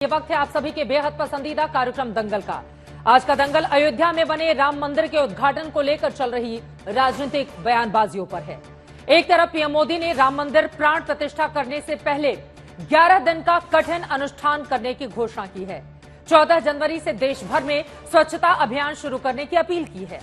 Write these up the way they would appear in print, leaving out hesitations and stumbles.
ये वक्त है आप सभी के बेहद पसंदीदा कार्यक्रम दंगल का। आज का दंगल अयोध्या में बने राम मंदिर के उद्घाटन को लेकर चल रही राजनीतिक बयानबाजियों पर है। एक तरफ पीएम मोदी ने राम मंदिर प्राण प्रतिष्ठा करने से पहले 11 दिन का कठिन अनुष्ठान करने की घोषणा की है। 14 जनवरी से देश भर में स्वच्छता अभियान शुरू करने की अपील की है।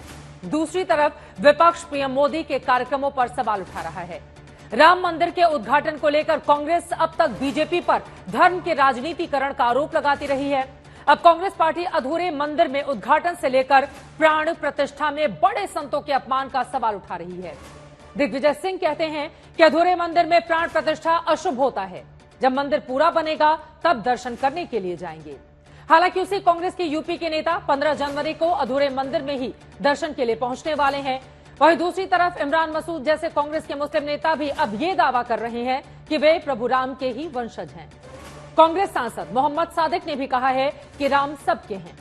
दूसरी तरफ विपक्ष पीएम मोदी के कार्यक्रमों पर सवाल उठा रहा है। राम मंदिर के उद्घाटन को लेकर कांग्रेस अब तक बीजेपी पर धर्म के राजनीतिकरण का आरोप लगाती रही है। अब कांग्रेस पार्टी अधूरे मंदिर में उद्घाटन से लेकर प्राण प्रतिष्ठा में बड़े संतों के अपमान का सवाल उठा रही है। दिग्विजय सिंह कहते हैं कि अधूरे मंदिर में प्राण प्रतिष्ठा अशुभ होता है, जब मंदिर पूरा बनेगा तब दर्शन करने के लिए जाएंगे। हालांकि उसी कांग्रेस के यूपी के नेता 15 जनवरी को अधूरे मंदिर में ही दर्शन के लिए पहुंचने वाले हैं। वहीं दूसरी तरफ इमरान मसूद जैसे कांग्रेस के मुस्लिम नेता भी अब ये दावा कर रहे हैं कि वे प्रभु राम के ही वंशज हैं। कांग्रेस सांसद मोहम्मद सादिक ने भी कहा है कि राम सबके हैं।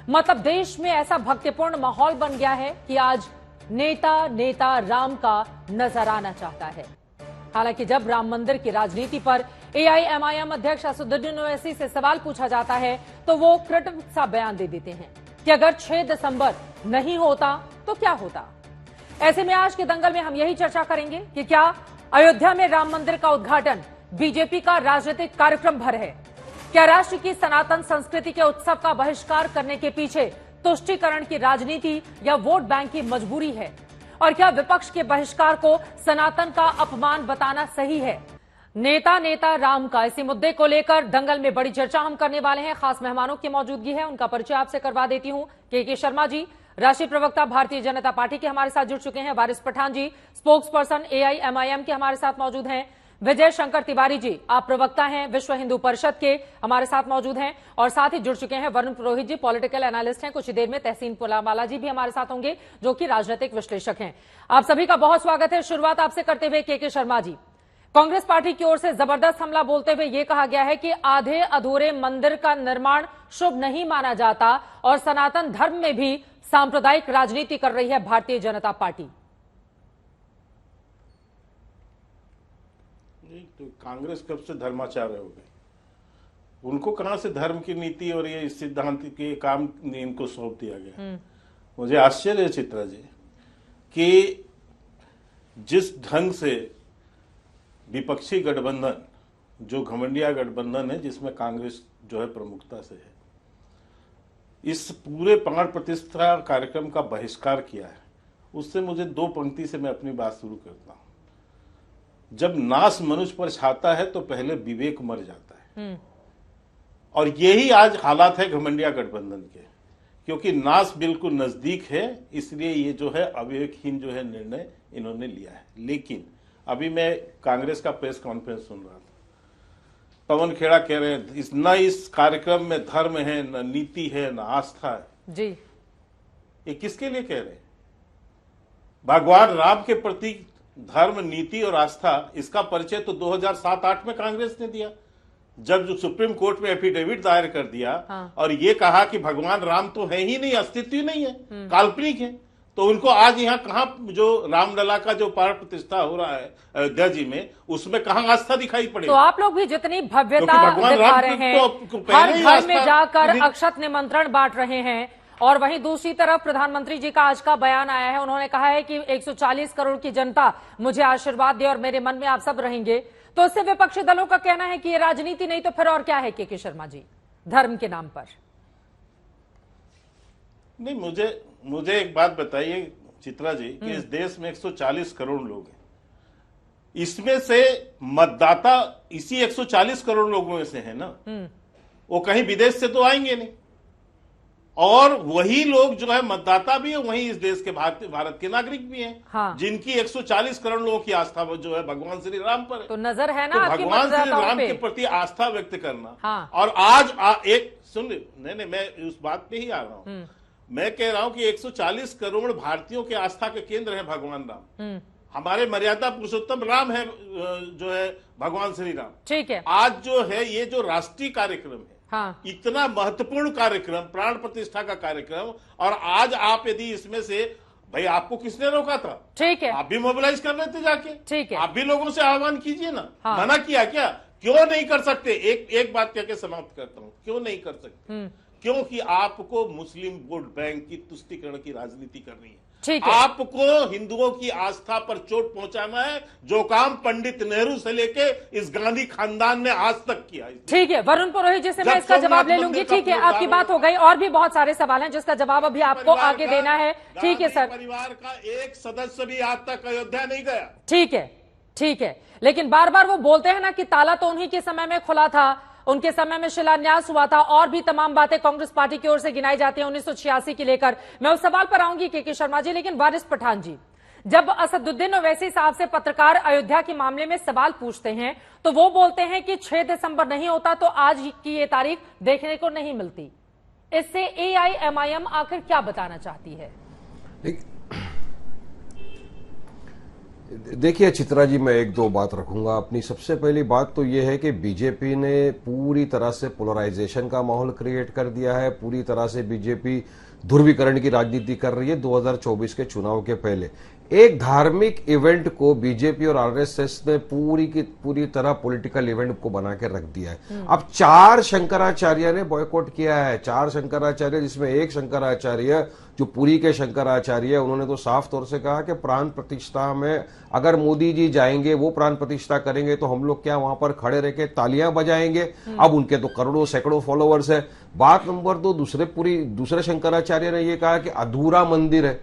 मतलब देश में ऐसा भक्तिपूर्ण माहौल बन गया है कि आज नेता राम का नजराना चाहता है। हालांकि जब राम मंदिर की राजनीति पर एआईएमआईएम अध्यक्ष असदुद्दीन ओवैसी से सवाल पूछा जाता है तो वो क्रिटिक सा बयान दे देते हैं कि अगर 6 दिसंबर नहीं होता तो क्या होता। ऐसे में आज के दंगल में हम यही चर्चा करेंगे कि क्या अयोध्या में राम मंदिर का उद्घाटन बीजेपी का राजनीतिक कार्यक्रम भर है। क्या राष्ट्र की सनातन संस्कृति के उत्सव का बहिष्कार करने के पीछे तुष्टीकरण की राजनीति या वोट बैंक की मजबूरी है। और क्या विपक्ष के बहिष्कार को सनातन का अपमान बताना सही है। नेता राम का इसी मुद्दे को लेकर दंगल में बड़ी चर्चा हम करने वाले हैं। खास मेहमानों की मौजूदगी है, उनका परिचय आपसे करवा देती हूं। के शर्मा जी राष्ट्रीय प्रवक्ता भारतीय जनता पार्टी के हमारे साथ जुड़ चुके हैं। वारिस पठान जी स्पोक्स पर्सन एआईएमआईएम के हमारे साथ मौजूद हैं। विजय शंकर तिवारी जी आप प्रवक्ता हैं विश्व हिंदू परिषद के, हमारे साथ मौजूद हैं। और साथ ही जुड़ चुके हैं वरुण पुरोहित जी, पॉलिटिकल एनालिस्ट हैं। कुछ ही देर में तहसीन पुलामाला जी भी हमारे साथ होंगे जो कि राजनीतिक विश्लेषक हैं। आप सभी का बहुत स्वागत है। शुरुआत आपसे करते हुए के शर्मा जी, कांग्रेस पार्टी की ओर से जबरदस्त हमला बोलते हुए यह कहा गया है कि आधे अधूरे मंदिर का निर्माण शुभ नहीं माना जाता और सनातन धर्म में भी सांप्रदायिक राजनीति कर रही है भारतीय जनता पार्टी। नहीं तो कांग्रेस कब से धर्माचार्य हो गए, उनको कहां से धर्म की नीति और ये सिद्धांत के काम इनको सौंप दिया गया। मुझे आश्चर्य है चित्रा जी कि जिस ढंग से विपक्षी गठबंधन जो घमंडिया गठबंधन है जिसमें कांग्रेस जो है प्रमुखता से है, इस पूरे प्राण प्रतिष्ठा कार्यक्रम का बहिष्कार किया है, उससे मुझे 2 पंक्ति से मैं अपनी बात शुरू करता हूं। जब नाश मनुष्य पर छाता है तो पहले विवेक मर जाता है। और यही आज हालात है घमंडिया गठबंधन के, क्योंकि नाश बिल्कुल नजदीक है, इसलिए ये जो है अविवेकहीन जो है निर्णय इन्होंने लिया है। लेकिन अभी मैं कांग्रेस का प्रेस कॉन्फ्रेंस सुन रहा था, पवन खेड़ा कह रहे हैं इस कार्यक्रम में धर्म है, न नीति है, न आस्था है जी। ये किसके लिए कह रहे हैं? भगवान राम के प्रति धर्म, नीति और आस्था, इसका परिचय तो 2007-8 में कांग्रेस ने दिया, जब जो सुप्रीम कोर्ट में एफिडेविट दायर कर दिया। हाँ। और ये कहा कि भगवान राम तो है ही नहीं, अस्तित्व ही नहीं है, काल्पनिक है। तो उनको आज यहाँ कहाँ जो रामलला का जो प्राण प्रतिष्ठा हो रहा है अयोध्या जी में, उसमें कहाँ आस्था दिखाई पड़ेगी। तो आप लोग भी जितनी भव्यता दिखा रहे हैं, हर घर में जाकर अक्षत निमंत्रण बांट रहे हैं, और वहीं दूसरी तरफ प्रधानमंत्री जी का आज का बयान आया है, उन्होंने कहा है कि 140 करोड़ की जनता मुझे आशीर्वाद दे और मेरे मन में आप सब रहेंगे। तो इससे विपक्षी दलों का कहना है कि ये राजनीति नहीं तो फिर और क्या है के शर्मा जी, धर्म के नाम पर। नहीं, मुझे एक बात बताइए चित्रा जी कि इस देश में 140 करोड़ लोग हैं, इसमें से मतदाता इसी 140 करोड़ लोगों में से है ना, वो कहीं विदेश से तो आएंगे नहीं। और वही लोग जो है मतदाता भी है, वही इस देश के भारत के नागरिक भी हैं। हाँ। जिनकी 140 करोड़ लोगों की आस्था जो है भगवान श्री राम पर है। तो नजर है ना तो आपकी भगवान श्री राम के प्रति आस्था व्यक्त करना। हाँ। और आज एक सुन, नहीं मैं उस बात पे ही आ रहा हूं। मैं कह रहा हूं कि 140 करोड़ भारतीयों के आस्था के केंद्र है भगवान राम। हमारे मर्यादा पुरुषोत्तम राम है, जो है भगवान श्री राम। ठीक है। आज जो है ये जो राष्ट्रीय कार्यक्रम है, हाँ। इतना महत्वपूर्ण कार्यक्रम, प्राण प्रतिष्ठा का कार्यक्रम, और आज आप यदि इसमें से भाई आपको किसने रोका था? ठीक है, आप भी मोबिलाइज कर रहे थे जाके, ठीक है, आप भी लोगों से आह्वान कीजिए ना। हाँ। मना किया क्या क्यों नहीं कर सकते? एक बात कह के समाप्त करता हूं, क्यों नहीं कर सकते? क्योंकि आपको मुस्लिम वोट बैंक की तुष्टीकरण की राजनीति करनी है। ठीक है। आपको हिंदुओं की आस्था पर चोट पहुंचाना है, जो काम पंडित नेहरू से लेके इस गांधी खानदान ने आज तक किया। ठीक है वरुण पुरोहित जी से मैं इसका जवाब ले लूंगी। ठीक है, आपकी बात हो गई, और भी बहुत सारे सवाल हैं जिसका जवाब अभी आपको आगे देना है। ठीक है सर। परिवार का एक सदस्य भी आज तक अयोध्या नहीं गया। ठीक है, ठीक है, लेकिन बार बार वो बोलते हैं ना कि ताला तो उन्हीं के समय में खुला था, उनके समय में शिलान्यास हुआ था, और भी तमाम बातें कांग्रेस पार्टी की ओर से गिनाई जाती है 1986 की लेकर। मैं उस सवाल पर आऊंगी के शर्मा जी, लेकिन वारिस पठान जी, जब असदुद्दीन ओवैसी साहब से पत्रकार अयोध्या के मामले में सवाल पूछते हैं तो वो बोलते हैं कि 6 दिसंबर नहीं होता तो आज की ये तारीख देखने को नहीं मिलती। इससे AIMIM आखिर क्या बताना चाहती है? देखिए चित्रा जी, मैं एक दो बात रखूंगा अपनी। सबसे पहली बात तो यह है कि बीजेपी ने पूरी तरह से पोलराइजेशन का माहौल क्रिएट कर दिया है। पूरी तरह से बीजेपी ध्रुवीकरण की राजनीति कर रही है 2024 के चुनाव के पहले। एक धार्मिक इवेंट को बीजेपी और आरएसएस ने पूरी की पूरी तरह पॉलिटिकल इवेंट को बना के रख दिया है। अब 4 शंकराचार्य ने बॉयकॉट किया है। 4 शंकराचार्य, जिसमें एक शंकराचार्य जो पुरी के शंकराचार्य, उन्होंने तो साफ तौर से कहा कि प्राण प्रतिष्ठा में अगर मोदी जी जाएंगे, वो प्राण प्रतिष्ठा करेंगे, तो हम लोग क्या वहां पर खड़े रह के तालियां बजाएंगे? अब उनके तो करोड़ों सैकड़ों फॉलोअर्स है। बात नंबर 2, दूसरे शंकराचार्य ने यह कहा कि अधूरा मंदिर है,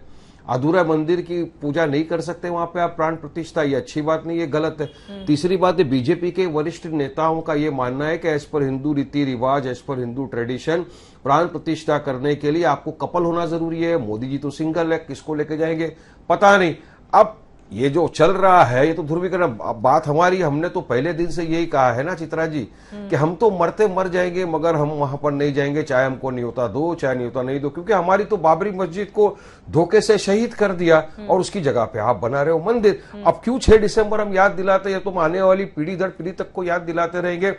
अधूरा मंदिर की पूजा नहीं कर सकते वहां पे आप प्राण प्रतिष्ठा। ये अच्छी बात नहीं, ये गलत है। तीसरी बात है, बीजेपी के वरिष्ठ नेताओं का ये मानना है कि एज पर हिंदू रीति रिवाज, एज पर हिंदू ट्रेडिशन, प्राण प्रतिष्ठा करने के लिए आपको कपल होना जरूरी है। मोदी जी तो सिंगल है, किसको लेके जाएंगे पता नहीं। अब ये जो चल रहा है, ये तो ध्रुवीकरण। बात हमारी, हमने तो पहले दिन से यही कहा है ना चित्रा जी, कि हम तो मरते मर जाएंगे मगर हम वहां पर नहीं जाएंगे, चाहे हमको नहीं होता दो, चाहे नहीं होता नहीं दो, क्योंकि हमारी तो बाबरी मस्जिद को धोखे से शहीद कर दिया और उसकी जगह पे आप बना रहे हो मंदिर। अब क्यों 6 दिसंबर हम याद दिलाते हैं? तो आने वाली पीढ़ी दर पीढ़ी तक को याद दिलाते रहेंगे।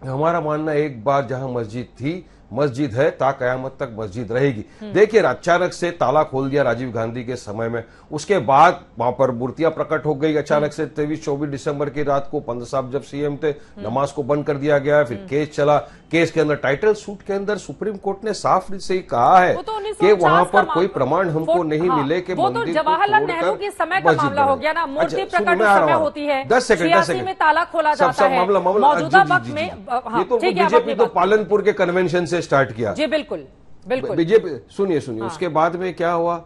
हमारा मानना एक बार जहां मस्जिद थी, मस्जिद है, ता कयामत तक मस्जिद रहेगी। देखिए, अचानक से ताला खोल दिया राजीव गांधी के समय में, उसके बाद वहां पर मूर्तियां प्रकट हो गई। अचानक से 23-24 दिसंबर की रात को पंत साहब जब सीएम थे, नमाज को बंद कर दिया गया। फिर केस चला, केस के अंदर टाइटल सूट के अंदर सुप्रीम कोर्ट ने साफ से कहा है कि वहां पर कोई प्रमाण हमको नहीं मिले कि मंदिर को जवाहरलाल नेहरू के समय का मामला हो गया ना, मूर्ति प्रकट समय होती है, 10 सेकंड में ताला खोला जाता है मौजूदा वक्त में। ये तो बीजेपी तो पालनपुर के कन्वेंशन से स्टार्ट किया। जी बिल्कुल बिल्कुल। बीजेपी सुनिए उसके बाद में क्या हुआ,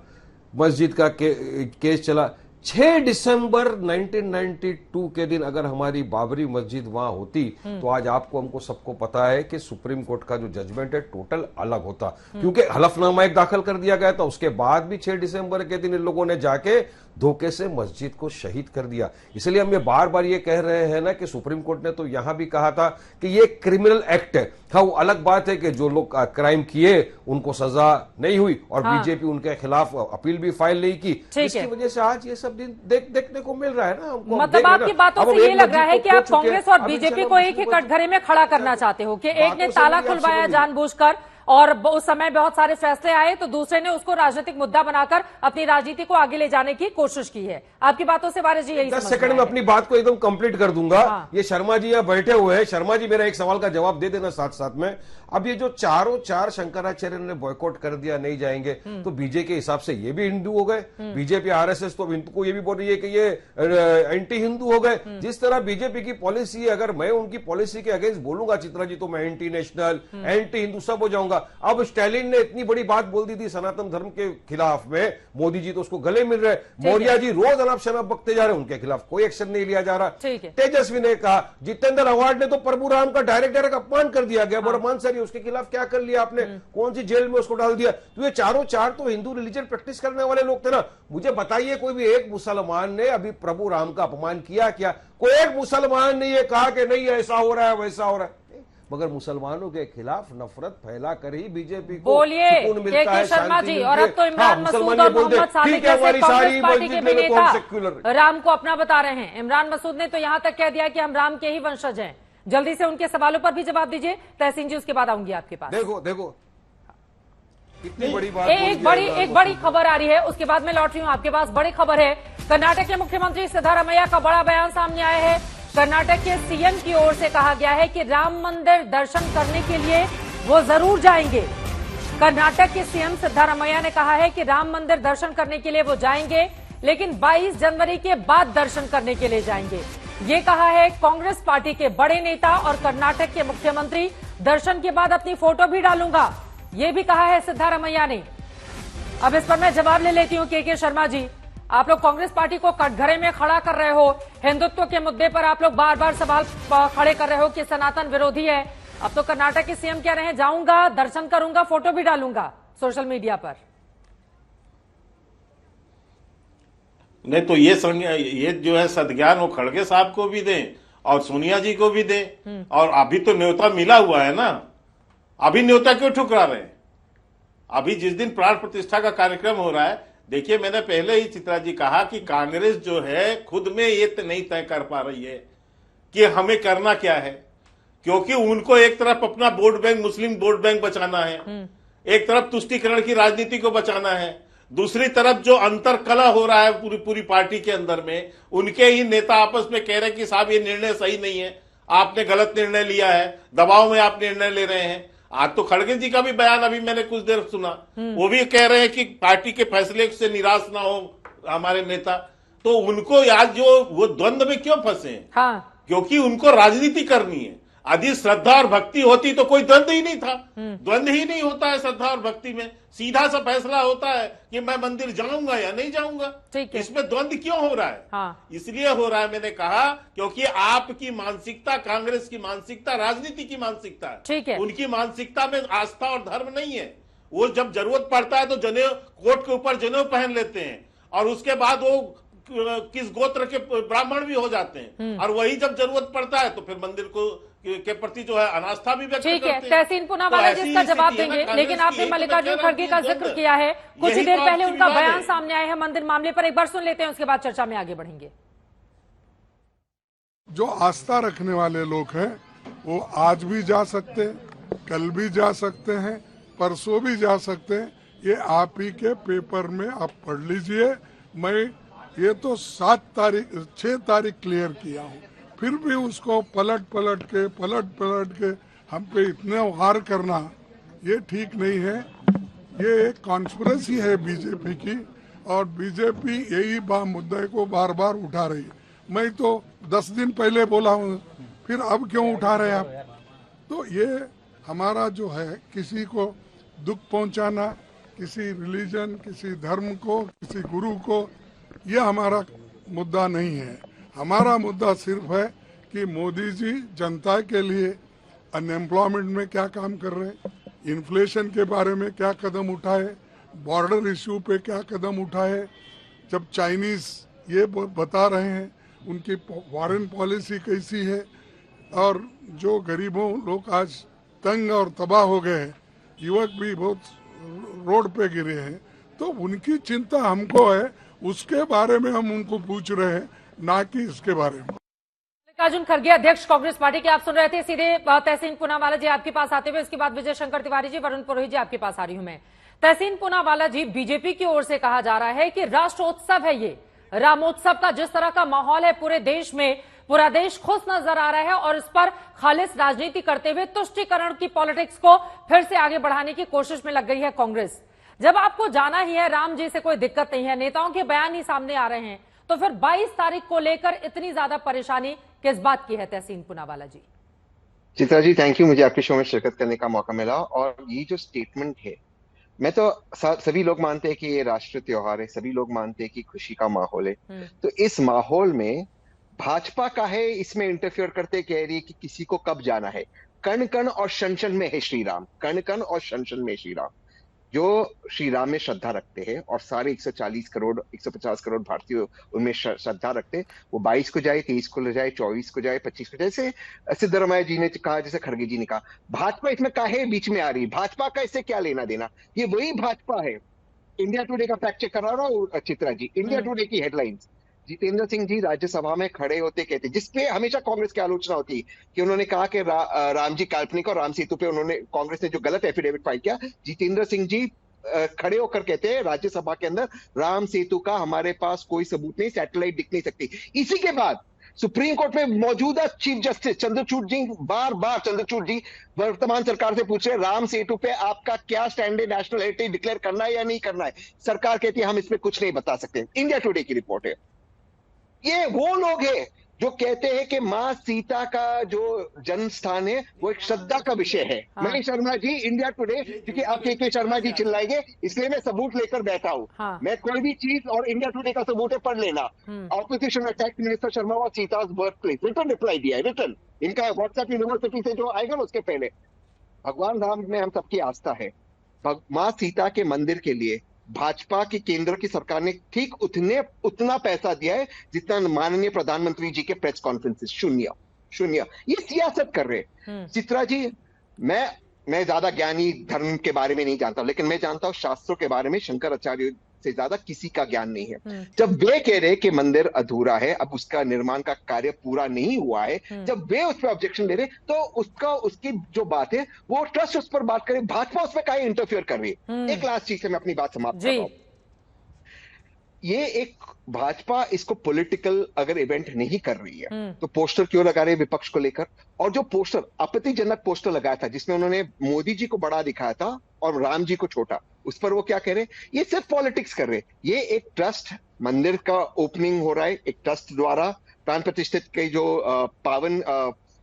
मस्जिद का केस चला। 6 दिसंबर 1992 के दिन अगर हमारी बाबरी मस्जिद वहां होती तो आज आपको हमको सबको पता है कि सुप्रीम कोर्ट का जो जजमेंट है टोटल अलग होता, क्योंकि हलफनामा एक दाखिल कर दिया गया था। उसके बाद भी 6 दिसंबर के दिन इन लोगों ने जाके धोखे से मस्जिद को शहीद कर दिया। इसलिए हम ये बार बार ये कह रहे हैं ना कि सुप्रीम कोर्ट ने तो यहां भी कहा था कि ये क्रिमिनल एक्ट है। हाँ, वो अलग बात है कि जो लोग क्राइम किए उनको सजा नहीं हुई और बीजेपी उनके खिलाफ अपील भी फाइल नहीं की, इसकी वजह से आज ये सब दिन देखने को मिल रहा है ना हमको। मतलब आपकी बातों से ये लग रहा है कि आप कांग्रेस और बीजेपी को एक ही कटघरे में खड़ा करना चाहते हो कि एक ने ताला खुलवाया जानबूझकर और उस समय बहुत सारे फैसले आए तो दूसरे ने उसको राजनीतिक मुद्दा बनाकर अपनी राजनीति को आगे ले जाने की कोशिश की है। आपकी बातों से वारिस जी यही 10 सेकंड में अपनी बात को एकदम कंप्लीट कर दूंगा। ये शर्मा जी यहाँ बैठे हुए हैं। शर्मा जी, मेरा एक सवाल का जवाब दे देना साथ साथ में। अब ये जो 4 शंकराचार्य ने बॉयकॉट कर दिया, नहीं जाएंगे, तो बीजेपी के हिसाब से ये भी हिंदू हो गए। बीजेपी आरएसएस तो हिंदू को ये भी बोल रही है कि ये एंटी हिंदू हो गए। जिस तरह बीजेपी की पॉलिसी है, अगर मैं उनकी पॉलिसी के अगेंस्ट बोलूंगा चित्रा जी, तो मैं एंटी नेशनल, एंटी हिंदू सब हो जाऊंगा। अब स्टालिन ने इतनी बड़ी बात बोल दी थी सनातन धर्म के खिलाफ में, मोदी जी तो उसको गले मिल रहे, मौर्य जी रोज अनाप शनाप बकते जा रहे, उनके खिलाफ कोई एक्शन नहीं लिया जा रहा। तेजस्वी ने कहा, जितेंद्र अवार्ड ने तो प्रभु राम का डायरेक्ट अपमान कर दिया गया। बड़ा मान सर, उसके खिलाफ क्या कर लिया आपने? कौन सी जेल में उसको डाल दिया? तो ये 4 तो हिंदू रिलीजन प्रैक्टिस करने वाले लोग थे ना। मुझे बताइए, कोई भी एक मुसलमान ने अभी प्रभु राम का अपमान किया क्या? कोई एक मुसलमान ने ये कहा कि नहीं ऐसा हो रहा है वैसा हो रहा है? मगर मुसलमानों के खिलाफ नफरत फैला कर ही बीजेपी को सुकून मिलता है, शर्मा जी। और अब तो इमरान मसूद और मोहम्मद सादिक जैसे कांग्रेस पार्टी के भी नेता राम को अपना बता रहे हैं। इमरान मसूद ने तो यहां तक कह दिया कि हम राम के ही वंशज हैं। जल्दी से उनके सवालों पर भी जवाब दीजिए। तहसीन जी, उसके बाद आऊंगी आपके पास। देखो कितनी बड़ी बात। एक बड़ी खबर आ रही है, उसके बाद मैं लौट रही हूं आपके पास। बड़ी खबर है, कर्नाटक के मुख्यमंत्री सिद्धारमैया का बड़ा बयान सामने आया है। कर्नाटक के सीएम की ओर से कहा गया है कि राम मंदिर दर्शन करने के लिए वो जरूर जाएंगे। कर्नाटक के सीएम सिद्धारमैया ने कहा है कि राम मंदिर दर्शन करने के लिए वो जाएंगे, लेकिन 22 जनवरी के बाद दर्शन करने के लिए जाएंगे। ये कहा है कांग्रेस पार्टी के बड़े नेता और कर्नाटक के मुख्यमंत्री। दर्शन के बाद अपनी फोटो भी डालूंगा, ये भी कहा है सिद्धारमैया ने। अब इस पर मैं जवाब ले लेती हूं के शर्मा जी। आप लोग कांग्रेस पार्टी को कटघरे में खड़ा कर रहे हो, हिंदुत्व के मुद्दे पर आप लोग बार बार सवाल खड़े कर रहे हो कि सनातन विरोधी है। अब तो कर्नाटक के सीएम कह रहे हैं जाऊंगा, दर्शन करूंगा, फोटो भी डालूंगा सोशल मीडिया पर। नहीं तो ये जो है सद्ज्ञान वो खड़गे साहब को भी दें और सोनिया जी को भी दें। और अभी तो न्योता मिला हुआ है ना, अभी न्योता क्यों ठुकरा रहे हैं? अभी जिस दिन प्राण प्रतिष्ठा का कार्यक्रम हो रहा है, देखिए मैंने पहले ही चित्रा जी कहा कि कांग्रेस जो है खुद में ये नहीं तय कर पा रही है कि हमें करना क्या है, क्योंकि उनको एक तरफ अपना वोट बैंक, मुस्लिम वोट बैंक बचाना है, एक तरफ तुष्टीकरण की राजनीति को बचाना है, दूसरी तरफ जो अंतरकलह हो रहा है पूरी पार्टी के अंदर में, उनके ही नेता आपस में कह रहे हैं कि साहब ये निर्णय सही नहीं है, आपने गलत निर्णय लिया है, दबाव में आप निर्णय ले रहे हैं। आज तो खड़गे जी का भी बयान अभी मैंने कुछ देर सुना, वो भी कह रहे हैं कि पार्टी के फैसले से निराश ना हो हमारे नेता। तो उनको आज जो वो द्वंद्व में क्यों फंसे हैं? हाँ। क्योंकि उनको राजनीति करनी है। यदि श्रद्धा और भक्ति होती तो कोई द्वंद्व ही नहीं था। द्वंद्व ही नहीं होता है श्रद्धा और भक्ति में, सीधा सा फैसला होता है कि मैं मंदिर जाऊंगा या नहीं जाऊंगा। इसमें द्वंद्व क्यों हो रहा है? हाँ। इसलिए हो रहा है, मैंने कहा क्योंकि आपकी मानसिकता, कांग्रेस की मानसिकता राजनीति की मानसिकता है। ठीक है। उनकी मानसिकता में आस्था और धर्म नहीं है। वो जब जरूरत पड़ता है तो जनेऊ, कोट के ऊपर जनेऊ पहन लेते हैं और उसके बाद वो किस गोत्र के ब्राह्मण भी हो जाते हैं, और वही जब जरूरत पड़ता है तो फिर मंदिर के प्रति जो है अनास्था भी व्यक्त करते हैं। ठीक है, तहसीन पूनावाला जी इसका जवाब देंगे, लेकिन आपने मल्लिकार्जुन खड़गे का जिक्र किया है, कुछ ही देर पहले उनका बयान सामने आया है मंदिर मामले पर, एक बार सुन लेते हैं, उसके बाद चर्चा में आगे बढ़ेंगे। जो आस्था रखने वाले लोग हैं वो आज भी जा सकते हैं, कल भी जा सकते हैं, परसों भी जा सकते हैं। ये आप ही के पेपर में आप पढ़ लीजिए। मैं ये तो 6 तारीख क्लियर किया हूँ, फिर भी उसको पलट पलट के हम पे इतने वार करना ये ठीक नहीं है। ये एक कॉन्स्पिरेसी है बीजेपी की, और बीजेपी यही मुद्दे को बार बार उठा रही है। मैं तो 10 दिन पहले बोला हूँ, फिर अब क्यों उठा रहे आप? तो ये हमारा जो है किसी को दुख पहुंचाना, किसी रिलीजन, किसी धर्म को, किसी गुरु को, ये हमारा मुद्दा नहीं है। हमारा मुद्दा सिर्फ है कि मोदी जी जनता के लिए अनएम्प्लॉयमेंट में क्या काम कर रहे हैं, इन्फ्लेशन के बारे में क्या कदम उठाए, बॉर्डर इश्यू पे क्या कदम उठाए। जब चाइनीज ये बता रहे हैं उनकी फॉरेन पॉलिसी कैसी है, और जो गरीबों लोग आज तंग और तबाह हो गए हैं, युवक भी बहुत रोड पे गिरे हैं, तो उनकी चिंता हमको है, उसके बारे में हम उनको पूछ रहे हैं, ना कि इसके बारे में। मल्लिकार्जुन खड़गे अध्यक्ष कांग्रेस पार्टी के आप सुन रहे थे। सीधे तहसीन पूनावाला जी आपके पास आते हुए, इसके बाद विजय शंकर तिवारी जी, वरुण पुरोहित जी आपके पास आ रही हूं मैं। तहसीन पूनावाला जी, बीजेपी की ओर से कहा जा रहा है कि राष्ट्रोत्सव है ये, रामोत्सव का जिस तरह का माहौल है पूरे देश में, पूरा देश खुश नजर आ रहा है, और इस पर खालिस राजनीति करते हुए तुष्टीकरण की पॉलिटिक्स को फिर से आगे बढ़ाने की कोशिश में लग गई है कांग्रेस। जब आपको जाना ही है, राम जी से कोई दिक्कत नहीं है, नेताओं के बयान ही सामने आ रहे हैं, तो फिर 22 तारीख को लेकर इतनी ज्यादा परेशानी किस बात की है? तहसीन पूनावाला जी। चित्रा जी, थैंक यू, मुझे आपके शो में शिरकत करने का मौका मिला। और ये जो स्टेटमेंट है, मैं तो सभी लोग मानते हैं कि ये राष्ट्रीय त्योहार है, सभी लोग मानते हैं कि खुशी का माहौल है, तो इस माहौल में भाजपा का है इसमें इंटरफियर करते कह रही है कि किसी को कब जाना है। कण कण और शण शण में है श्री राम, कण कण और शण शण में श्री राम। जो श्री राम में श्रद्धा रखते हैं, और सारे 140 करोड़ 150 करोड़ भारतीय उनमें श्रद्धा रखते हैं, वो 22 को जाए, 23 को ले जाए, 24 को जाए, 25 को जाए। जैसे सिद्धरमैया जी ने कहा, जैसे खड़गे जी ने कहा, भाजपा इसमें काहे बीच में आ रही? भाजपा का इससे क्या लेना देना? ये वही भाजपा है। इंडिया टुडे का फैक्ट चेक करा रहा हूँ चित्रा जी, इंडिया टुडे की हेडलाइंस, जितेंद्र सिंह जी राज्यसभा में खड़े होते कहते, जिसपे हमेशा कांग्रेस की आलोचना होती कि उन्होंने कहा कि राम जी काल्पनिक, और राम सेतु पे उन्होंने, कांग्रेस ने जो गलत एफिडेविट फाइल किया, जितेंद्र सिंह जी खड़े होकर कहते हैं राज्यसभा के अंदर, राम सेतु का हमारे पास कोई सबूत नहीं, सैटेलाइट दिख नहीं सकती। इसी के बाद सुप्रीम कोर्ट में मौजूदा चीफ जस्टिस चंद्रचूड़ जी बार चंद्रचूड़ जी वर्तमान सरकार से पूछ रहे राम सेतु पे आपका क्या स्टैंड है, नेशनल हेरिटेज डिक्लेयर करना है या नहीं करना है। सरकार कहती है हम इसमें कुछ नहीं बता सकते। इंडिया टुडे की रिपोर्ट है। ये वो लोग हैं जो कहते हैं कि मां सीता का जो जन्म स्थान है वो एक श्रद्धा का विषय है। हाँ। मनीष शर्मा जी, इंडिया टुडे, क्योंकि आप के शर्मा जी चिल्लाएंगे इसलिए मैं सबूत लेकर बैठा हूं। हाँ। मैं कोई भी चीज और इंडिया टुडे का सबूत है, पढ़ लेना। ऑपोजिशन अटैक मिनिस्टर शर्मा और Sita birth place, return reply दिया है, रिटर्न। इनका व्हाट्सएप यूनिवर्सिटी से जो आएगा ना उसके पहले, भगवान राम में हम सबकी आस्था है। मां सीता के मंदिर के लिए भाजपा की केंद्र की सरकार ने ठीक उतना पैसा दिया है जितना माननीय प्रधानमंत्री जी के प्रेस कॉन्फ्रेंसेस। शून्य। ये सियासत कर रहे हैं। चित्रा जी, मैं ज्यादा ज्ञानी धर्म के बारे में नहीं जानता, लेकिन मैं जानता हूं शास्त्रों के बारे में शंकराचार्य से ज्यादा किसी का ज्ञान नहीं है। जब वे कह रहे कि मंदिर अधूरा है, अब उसका निर्माण का कार्य पूरा नहीं हुआ है, जब वे उस पर ऑब्जेक्शन दे रहे, तो उसकी जो बात है वो ट्रस्ट उस पर बात करे, भाजपा उसमें काहे इंटरफियर कर रही है। एक लास्ट चीज से मैं अपनी बात समाप्त कर रहा हूं। ये एक भाजपा इसको पॉलिटिकल अगर इवेंट नहीं कर रही है तो पोस्टर क्यों लगा रहे विपक्ष को लेकर? और जो पोस्टर आपत्तिजनक पोस्टर लगाया था जिसमें उन्होंने मोदी जी को बड़ा दिखाया था और राम जी को छोटा, उस पर वो क्या कह रहे? ये सिर्फ पॉलिटिक्स कर रहे। ये एक ट्रस्ट, मंदिर का ओपनिंग हो रहा है एक ट्रस्ट द्वारा, प्राण प्रतिष्ठित के जो पावन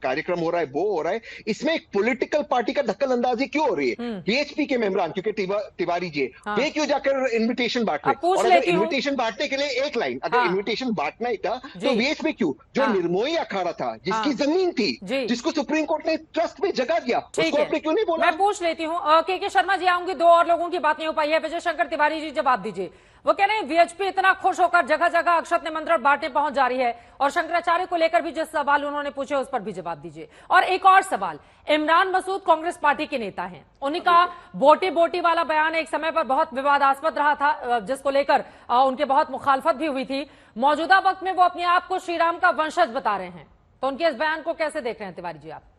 कार्यक्रम हो रहा है वो हो रहा है, इसमें एक पॉलिटिकल पार्टी का दखल अंदाजी क्यों हो रही है? बीएचपी के मेंबरान, क्योंकि तिवारी जी वे क्यों जाकर इन्विटेशन बांट रहे? और अगर इन्विटेशन बांटने के लिए एक लाइन, अगर इन्विटेशन बांटना ही था तो बीएचपी क्यों, जो निर्मोही अखाड़ा था, जिसकी जमीन थी, जिसको सुप्रीम कोर्ट ने ट्रस्ट में जगह दिया, उसको आपने क्यों नहीं बोला? मैं पूछ लेती हूँ के शर्मा जी, आऊंगी। दो और लोगों की बात नहीं हो पाई है। विजय शंकर तिवारी जी जवाब दीजिए। वो कह रहे हैं वीएचपी इतना खुश होकर जगह जगह अक्षत निमंत्रण बांटने पहुंच जा रही है, और शंकराचार्य को लेकर भी जिस सवाल उन्होंने पूछे उस पर भी जवाब दीजिए। और एक और सवाल, इमरान मसूद कांग्रेस पार्टी के नेता हैं, उन्हीं का बोटी बोटी वाला बयान एक समय पर बहुत विवादास्पद रहा था, जिसको लेकर उनके बहुत मुखालफत भी हुई थी। मौजूदा वक्त में वो अपने आप को श्री राम का वंशज बता रहे हैं, तो उनके इस बयान को कैसे देख रहे हैं तिवारी जी आप?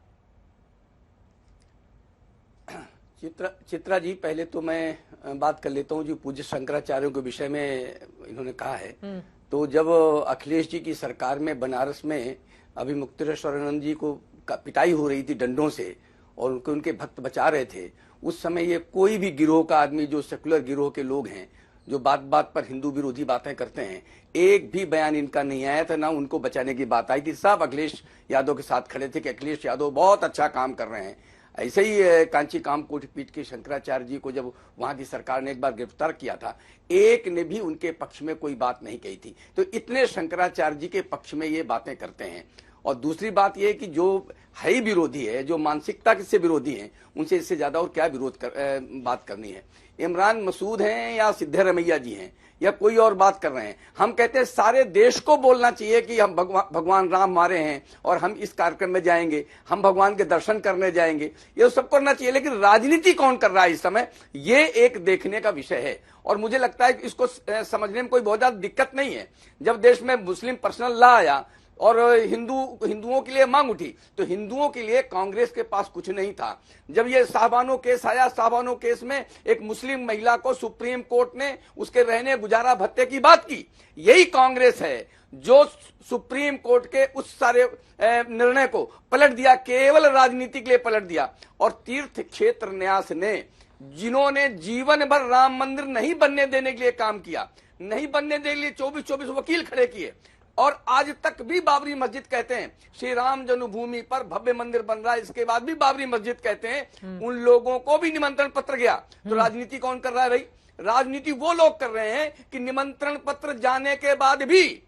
चित्रा जी, पहले तो मैं बात कर लेता हूं जो पूज्य शंकराचार्यों के विषय में इन्होंने कहा है। तो जब अखिलेश जी की सरकार में बनारस में अभी मुक्तेश्वरानंद जी को पिटाई हो रही थी डंडों से और उनके भक्त बचा रहे थे, उस समय ये कोई भी गिरोह का आदमी जो सेकुलर गिरोह के लोग हैं जो बात बात पर हिंदू विरोधी बातें करते हैं, एक भी बयान इनका नहीं आया था, ना उनको बचाने की बात आई थी। सब अखिलेश यादव के साथ खड़े थे कि अखिलेश यादव बहुत अच्छा काम कर रहे हैं। ऐसे ही कांची कामकोट पीठ के शंकराचार्य जी को जब वहां की सरकार ने एक बार गिरफ्तार किया था, एक ने भी उनके पक्ष में कोई बात नहीं कही थी। तो इतने शंकराचार्य जी के पक्ष में ये बातें करते हैं। और दूसरी बात यह कि जो है ही विरोधी है, जो मानसिकता से विरोधी हैं, उनसे इससे ज्यादा और क्या बात करनी है। इमरान मसूद हैं या सिद्धरमैया जी हैं या कोई और बात कर रहे हैं, हम कहते हैं सारे देश को बोलना चाहिए कि हम भगवान राम हमारे हैं और हम इस कार्यक्रम में जाएंगे, हम भगवान के दर्शन करने जाएंगे, ये सब करना चाहिए। लेकिन राजनीति कौन कर रहा है इस समय, ये एक देखने का विषय है। और मुझे लगता है कि इसको समझने में कोई बहुत ज्यादा दिक्कत नहीं है। जब देश में मुस्लिम पर्सनल लॉ आया और हिंदुओं के लिए मांग उठी, तो हिंदुओं के लिए कांग्रेस के पास कुछ नहीं था। जब ये साहबानो केस आया, साहबानो केस में एक मुस्लिम महिला को सुप्रीम कोर्ट ने उसके रहने गुजारा भत्ते की बात की। यही कांग्रेस है जो सुप्रीम कोर्ट के उस सारे निर्णय को पलट दिया, केवल राजनीति के लिए पलट दिया। और तीर्थ क्षेत्र न्यास ने, जिन्होंने जीवन भर राम मंदिर नहीं बनने देने के लिए काम किया, नहीं बनने देने के लिए 24 वकील खड़े किए, और आज तक भी बाबरी मस्जिद कहते हैं, श्री राम जन्मभूमि पर भव्य मंदिर बन रहा है, इसके बाद भी बाबरी मस्जिद कहते हैं, उन लोगों को भी निमंत्रण पत्र गया। तो राजनीति कौन कर रहा है भाई? राजनीति वो लोग कर रहे हैं कि निमंत्रण पत्र जाने के बाद भी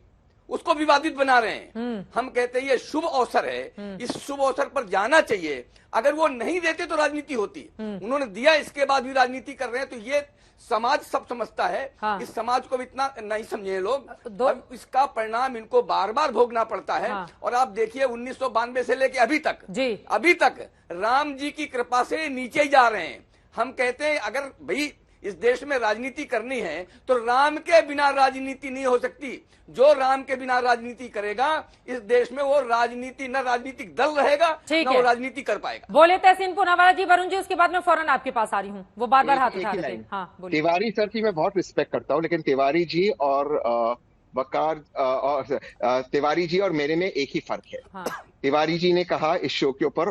उसको विवादित बना रहे हैं। हम कहते हैं ये शुभ अवसर है, इस शुभ अवसर पर जाना चाहिए। अगर वो नहीं देते तो राजनीति होती, उन्होंने दिया, इसके बाद भी राजनीति कर रहे हैं। तो ये समाज सब समझता है। हाँ। इस समाज को भी इतना नहीं समझे लोग, और इसका परिणाम इनको बार बार भोगना पड़ता है। हाँ। और आप देखिए 1992 से लेके अभी तक राम जी की कृपा से नीचे ही जा रहे हैं। हम कहते हैं अगर भाई इस देश में राजनीति करनी है तो राम के बिना राजनीति नहीं हो सकती। जो राम के बिना राजनीति करेगा इस देश में, वो राजनीति न राजनीतिक दल रहेगा न वो राजनीति कर पाएगा। बोले तहसीन पूनावाला जी। वरुण जी, उसके बाद मैं फौरन आपके पास आ रही हूँ, वो बार बार हाथ उठा रहे थे। हाँ, तिवारी सर की मैं बहुत रिस्पेक्ट करता हूँ, लेकिन तिवारी जी और वकार और तिवारी जी और मेरे में एक ही फर्क है। हाँ। तिवारी जी ने कहा इस शो के ऊपर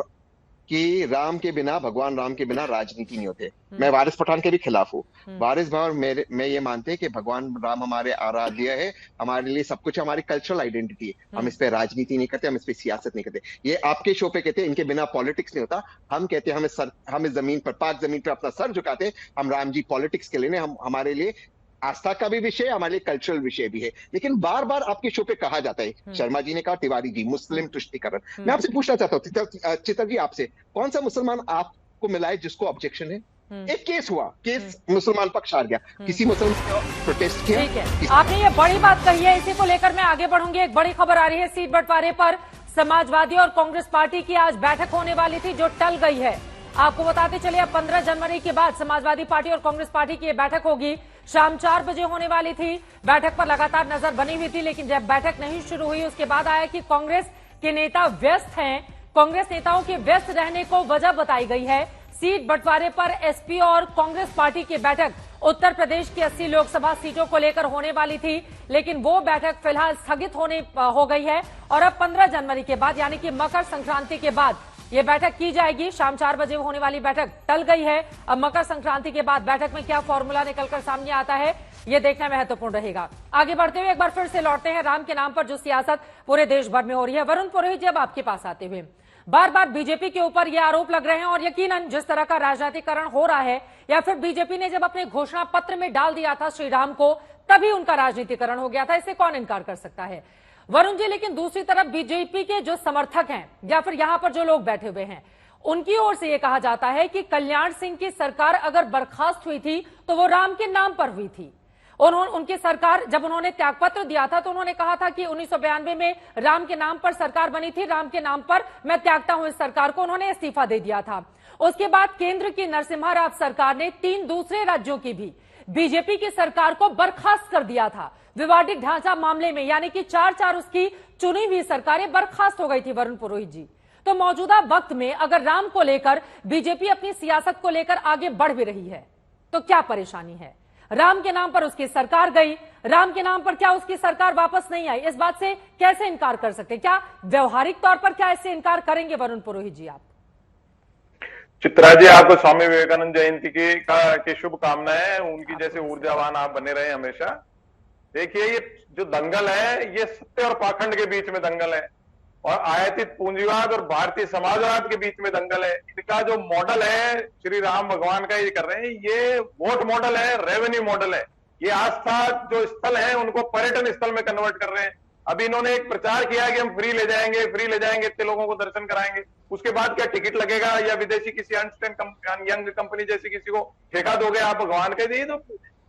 कि राम के बिना, भगवान राम के बिना राजनीति नहीं होते। मैं वारिस पठान के भी खिलाफ हूँ। वारिस भाई और मैं ये मानते हैं कि भगवान राम हमारे आराध्य है, हमारे लिए सब कुछ, हमारी कल्चरल आइडेंटिटी है। हम इस पे राजनीति नहीं करते, हम इस पे सियासत नहीं करते। ये आपके शो पे कहते हैं इनके बिना पॉलिटिक्स नहीं होता। हम कहते हैं हम इस जमीन पर, पाक जमीन पर अपना सर झुकाते, हम राम जी पॉलिटिक्स के लिए, हम हमारे लिए आस्था का भी विषय, हमारे लिए कल्चरल विषय भी है। लेकिन बार बार आपके शो पे कहा जाता है, शर्मा जी ने कहा, तिवारी जी, मुस्लिम तुष्टिकरण। मैं आपसे पूछना चाहता हूँ चित्तर जी, आपसे कौन सा मुसलमान आपको मिला है जिसको ऑब्जेक्शन है? एक केस हुआ, केस मुसलमान पक्ष हार गया, किसी मुसलमान ने प्रोटेस्ट किया। ठीक है, आपने ये बड़ी बात कही है, इसी को लेकर मैं आगे बढ़ूंगी। एक बड़ी खबर आ रही है, सीट बंटवारे पर समाजवादी और कांग्रेस पार्टी की आज बैठक होने वाली थी जो टल गई है। आपको बताते चले, अब 15 जनवरी के बाद समाजवादी पार्टी और कांग्रेस पार्टी की बैठक होगी। शाम 4 बजे होने वाली थी। बैठक पर लगातार नजर बनी हुई थी, लेकिन जब बैठक नहीं शुरू हुई उसके बाद आया कि कांग्रेस के नेता व्यस्त हैं। कांग्रेस नेताओं के व्यस्त रहने को वजह बताई गई है। सीट बंटवारे पर एसपी और कांग्रेस पार्टी की बैठक उत्तर प्रदेश की 80 लोकसभा सीटों को लेकर होने वाली थी, लेकिन वो बैठक फिलहाल स्थगित हो गई है और अब 15 जनवरी के बाद, यानी कि मकर संक्रांति के बाद ये बैठक की जाएगी। शाम 4 बजे होने वाली बैठक टल गई है। अब मकर संक्रांति के बाद बैठक में क्या फॉर्मूला निकलकर सामने आता है, ये देखना महत्वपूर्ण रहेगा। आगे बढ़ते हुए एक बार फिर से लौटते हैं राम के नाम पर जो सियासत पूरे देश भर में हो रही है। वरुण पुरोहित, जब आपके पास आते हुए बार बार बीजेपी के ऊपर ये आरोप लग रहे हैं और यकीनन जिस तरह का राजनीतिकरण हो रहा है, या फिर बीजेपी ने जब अपने घोषणा पत्र में डाल दिया था श्री राम को, तभी उनका राजनीतिकरण हो गया था, इससे कौन इनकार कर सकता है वरुण जी। लेकिन दूसरी तरफ बीजेपी के जो समर्थक हैं या फिर यहां पर जो लोग बैठे हुए हैं, उनकी ओर से यह कहा जाता है कि कल्याण सिंह की सरकार अगर बर्खास्त हुई थी तो वो राम के नाम पर हुई थी। उनकी सरकार, जब उन्होंने त्यागपत्र दिया था तो उन्होंने कहा था कि 1992 में राम के नाम पर सरकार बनी थी, राम के नाम पर मैं त्यागता हूं इस सरकार को, उन्होंने इस्तीफा दे दिया था। उसके बाद केंद्र की नरसिम्हा राव सरकार ने 3 दूसरे राज्यों की भी बीजेपी की सरकार को बर्खास्त कर दिया था विवादित ढांचा मामले में, यानी कि 4-4 उसकी चुनी हुई सरकारें बर्खास्त हो गई थी वरुण पुरोहित जी। तो मौजूदा वक्त में अगर राम को लेकर बीजेपी अपनी सियासत को लेकर आगे बढ़ भी रही है तो क्या परेशानी है? राम के नाम पर उसकी सरकार गई, राम के नाम पर क्या उसकी सरकार वापस नहीं आई? इस बात से कैसे इनकार कर सकते? क्या व्यवहारिक तौर पर क्या इससे इनकार करेंगे वरुण पुरोहित जी आप? चित्रा जी, आपको स्वामी विवेकानंद जयंती की शुभकामनाएं। उनकी जैसे ऊर्जावान आप बने रहे हमेशा। देखिए, ये जो दंगल है ये सत्य और पाखंड के बीच में दंगल है और आयातित पूंजीवाद और भारतीय समाजवाद के बीच में दंगल है। इनका जो मॉडल है श्री राम भगवान का ये कर रहे हैं, ये वोट मॉडल है, रेवेन्यू मॉडल है। ये आस्था जो स्थल है उनको पर्यटन स्थल में कन्वर्ट कर रहे हैं। अभी इन्होंने एक प्रचार किया कि हम फ्री ले जाएंगे इतने लोगों को दर्शन कराएंगे। उसके बाद क्या टिकट लगेगा या विदेशी किसी यंग कंपनी जैसी किसी को ठेका दोगे आप भगवान के? जी, तो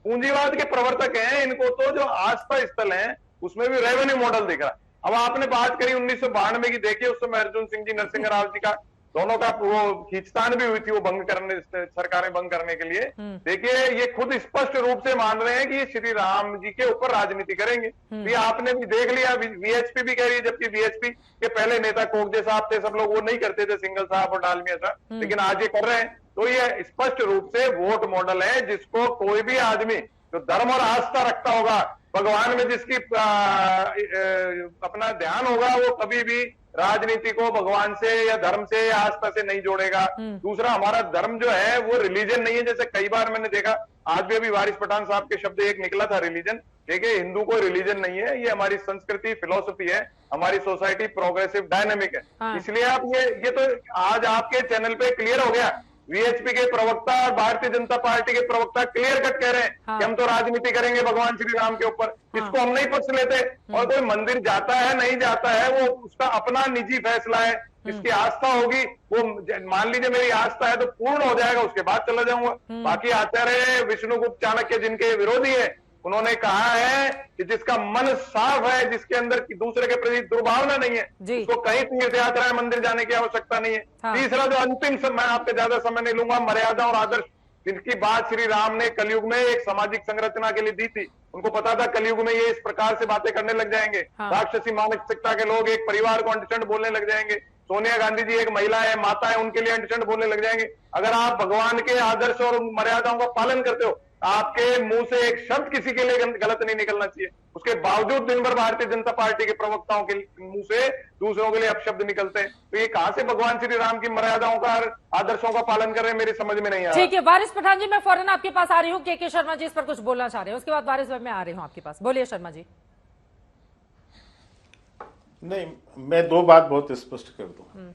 पूंजीवाद के प्रवर्तक हैं। इनको तो जो आस्था स्थल है उसमें भी रेवेन्यू मॉडल दिख रहा है। अब आपने बात करी 1992 की, देखिए उस समय अर्जुन सिंह जी, नरसिंह राव जी का दोनों का वो खींचतान भी हुई थी, वो सरकारें भंग करने के लिए। देखिए, ये खुद स्पष्ट रूप से मान रहे हैं कि ये श्री राम जी के ऊपर राजनीति करेंगे। ये आपने भी देख लिया, वीएचपी भी कह रही है, जबकि वीएचपी के पहले नेता कोकजे साहब थे, सब लोग वो नहीं करते थे, सिंगल साहब और डालमिया साहब, लेकिन आज ये कर रहे हैं। तो ये स्पष्ट रूप से वोट मॉडल है जिसको कोई भी आदमी जो धर्म और आस्था रखता होगा, भगवान में जिसकी अपना ध्यान होगा, वो कभी भी राजनीति को भगवान से या धर्म से या आस्था से नहीं जोड़ेगा। दूसरा, हमारा धर्म जो है वो रिलीजन नहीं है, जैसे कई बार मैंने देखा, आज भी अभी वारिस पठान साहब के शब्द एक निकला था, रिलीजन। देखिए, हिंदू कोई रिलीजन नहीं है, ये हमारी संस्कृति, फिलोसफी है, हमारी सोसाइटी प्रोग्रेसिव डायनेमिक है। इसलिए आप ये तो आज आपके चैनल पे क्लियर हो गया। वीएचपी के प्रवक्ता और भारतीय जनता पार्टी के प्रवक्ता क्लियर कट कह रहे हैं कि हम तो राजनीति करेंगे भगवान श्री राम के ऊपर। इसको हम नहीं पक्ष लेते। और कोई मंदिर जाता है नहीं जाता है वो उसका अपना निजी फैसला है। जिसकी आस्था होगी वो, मान लीजिए मेरी आस्था है तो पूर्ण हो जाएगा, उसके बाद चला जाऊंगा। बाकी आचार्य विष्णुगुप्त चाणक्य जिनके विरोधी है, उन्होंने कहा है कि जिसका मन साफ है, जिसके अंदर दूसरे के प्रति दुर्भावना नहीं है, उसको कहीं तीर्थ यात्रा मंदिर जाने की आवश्यकता नहीं है। तीसरा जो अंतिम मैं आपके ज्यादा समय नहीं लूंगा, मर्यादा और आदर्श, जिनकी बात श्री राम ने कलयुग में एक सामाजिक संरचना के लिए दी थी। उनको पता था कलयुग में ये इस प्रकार से बातें करने लग जाएंगे। राक्षसी मानसिकता के लोग एक परिवार को अंटचंड बोलने लग जाएंगे। सोनिया गांधी जी एक महिला है, माता है, उनके लिए अंटचंड बोलने लग जाएंगे। अगर आप भगवान के आदर्श और मर्यादाओं का पालन करते हो आपके मुंह से एक शब्द किसी के लिए गलत नहीं निकलना चाहिए। उसके बावजूद दिन भर भारतीय जनता पार्टी के प्रवक्ताओं के मुंह से दूसरों के लिए अपशब्द निकलते हैं। तो ये कहां से भगवान श्री राम की मर्यादाओं का, आदर्शों का पालन कर रहे हैं, मेरी समझ में नहीं आ रहा। ठीक है वारिस पठान जी, मैं फौरन आपके पास आ रही हूँ। के शर्मा जी इस पर कुछ बोलना चाह रहे हैं, उसके बाद वारिस भाई मैं आ रही हूँ आपके पास। बोलिए शर्मा जी। नहीं, मैं दो बात बहुत स्पष्ट कर दूं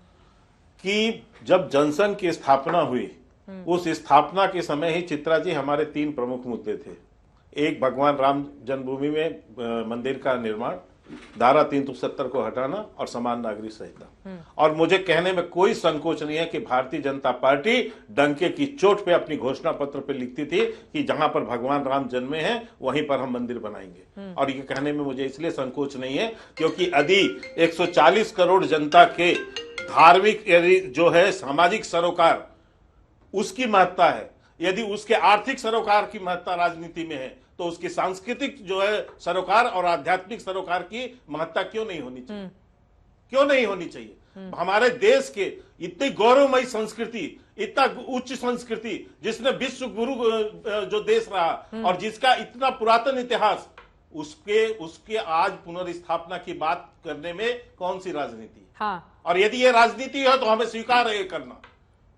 कि जब जनसंघ की स्थापना हुई, उस स्थापना के समय ही चित्रा जी हमारे तीन प्रमुख मुद्दे थे। एक, भगवान राम जन्मभूमि में मंदिर का निर्माण, धारा 370 को हटाना और समान नागरिक संहिता। और मुझे कहने में कोई संकोच नहीं है कि भारतीय जनता पार्टी डंके की चोट पे अपनी घोषणा पत्र पे लिखती थी कि जहां पर भगवान राम जन्मे हैं वहीं पर हम मंदिर बनाएंगे। और ये कहने में मुझे इसलिए संकोच नहीं है क्योंकि यदि 140 करोड़ जनता के धार्मिक जो है सामाजिक सरोकार उसकी महत्ता है, यदि उसके आर्थिक सरोकार की महत्ता राजनीति में है, तो उसकी सांस्कृतिक जो है सरोकार और आध्यात्मिक सरोकार की महत्ता क्यों नहीं होनी चाहिए? क्यों नहीं होनी चाहिए? हमारे देश के इतनी गौरवमयी संस्कृति, इतना उच्च संस्कृति, जिसने विश्व गुरु जो देश रहा और जिसका इतना पुरातन इतिहास, उसके आज पुनर्स्थापना की बात करने में कौन सी राजनीति? हाँ। और यदि ये राजनीति है तो हमें स्वीकार है ये करना।